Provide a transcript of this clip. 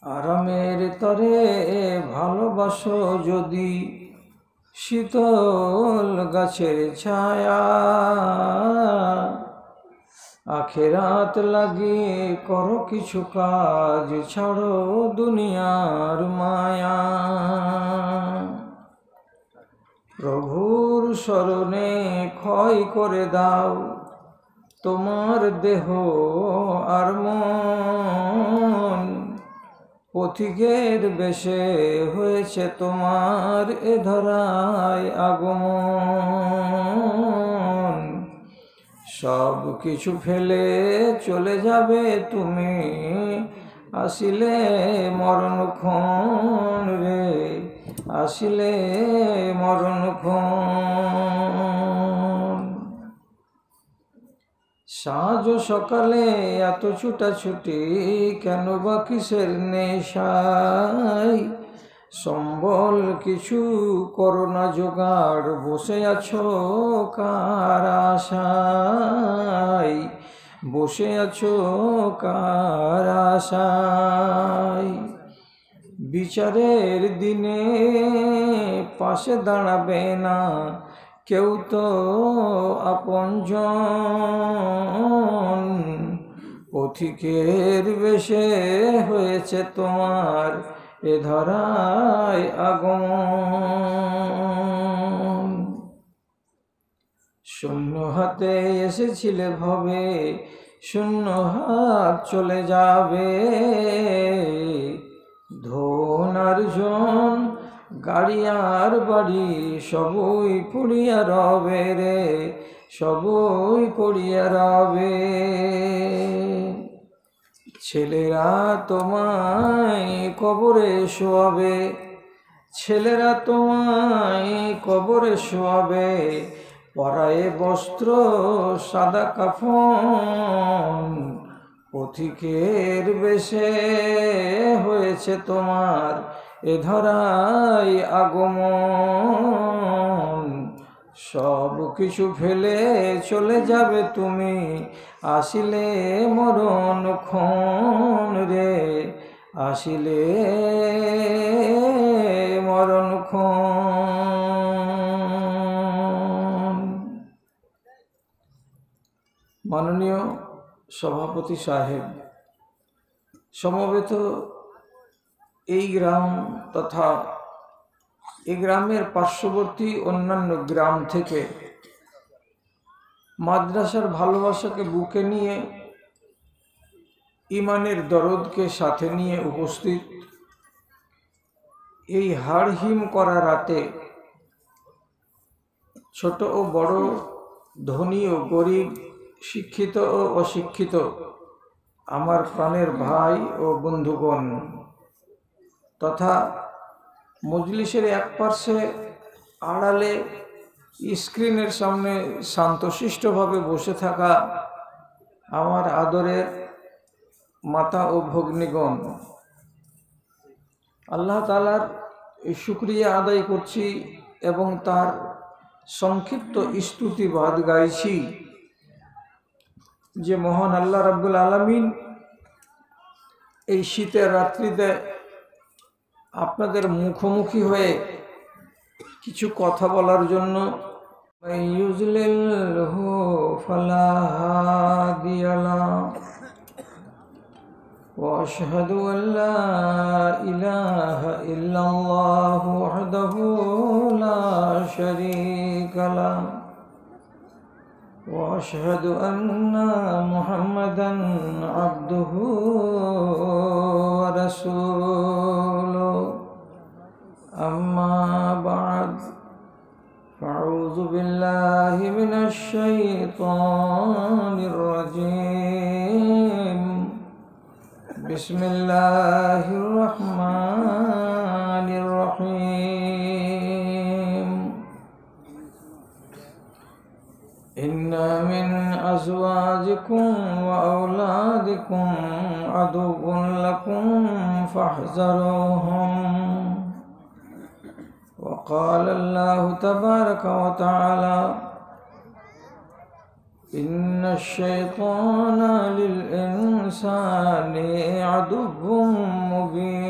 আরামের তরে ভালোবাসো যদি শীতল গাছের ছায়া, আখেরাত লাগিয়ে করো কিছু কাজ, ছাড়ো দুনিয়ার মায়া। প্রভুর শরণে ক্ষয় করে দাও তোমার দেহ আর মন, পথিকের বেশে হয়েছে তোমার এ ধরায় আগমন। সব কিছু ফেলে চলে যাবে তুমি, আসিলে মরণক্ষণ রে, আসিলে মরণক্ষণ। সাঁঝ সকালে এত ছুটাছুটি কেন বা কিসের নেশায়, সম্বল কিছু করো না জোগাড়, বসে আছো কার আশায়, বসে আছো কার আশায়। বিচারের দিনে পাশে দাঁড়াবে না কেউ তো আপনজন, পথিকের বেশে হয়েছে তোমার এ ধরায় আগমন। শূন্য হাতে এসেছিলে ভবে, শূন্য হাত চলে যাবে, ধন আর জন গাড়ি আর বাড়ি সবই পড়িয়া রবে রে, সবই পড়িয়া রবে। ছেলেরা তোমায় কবরে শোয়াবে, ছেলেরা তোমায় কবরে শোয়াবে, পরায়ে বস্ত্র সাদা কাফন, পথিকের বেশে হয়েছে তোমার এ ধরায় আগমন। সব কিছু ফেলে চলে যাবে তুমি, আসিলে মরণক্ষণ রে, আসিলে মরণক্ষণ। মাননীয় সভাপতি সাহেব, সমবেত এই গ্রাম তথা এই গ্রামের পার্শ্ববর্তী অন্যান্য গ্রাম থেকে মাদ্রাসার ভালোবাসাকে বুকে নিয়ে, ইমানের দরদকে সাথে নিয়ে উপস্থিত এই হাড়হিম করা রাতে ছোট ও বড়, ধনী ও গরিব, শিক্ষিত ও অশিক্ষিত আমার প্রাণের ভাই ও বন্ধুগণ, তথা মজলিসের এক পার্শ্বে আড়ালে স্ক্রিনের সামনে শান্তশিষ্টভাবে বসে থাকা আমার আদরের মাতা ও ভগ্নীগণ, আল্লাহ তাআলার শুকরিয়া আদায় করছি এবং তার সংক্ষিপ্ত স্তুতিবাদ গাইছি যে মহান আল্লাহ রাব্বুল আলামিন এই শীতের রাত্রিতে আপনাদের মুখোমুখি হয়ে কিছু কথা বলার জন্য ইউজলিলহু ফালা হাদিয়া লাহু ওয়া আশহাদু আল্লা ইলাহা ইল্লাল্লাহু ওয়াহদাহু লা শারীকা লাহু ওয়া আশহাদু আন্না মুহাম্মাদান আবদুহু ওয়া রাসূলুহু। আম্মা বা'দ, ফাউযু বিল্লাহি মিনাশ শাইতানির রাজীম। বিসমিল্লাহির রহমানির রহিম। ইন্না মিন আজওয়াজিকুম ওয়া আওলাদিকুম আদুউন লাকুম ফাহযারুহুম। وقال الله تبارك وتعالى إن الشيطان للإنسان عدو مبين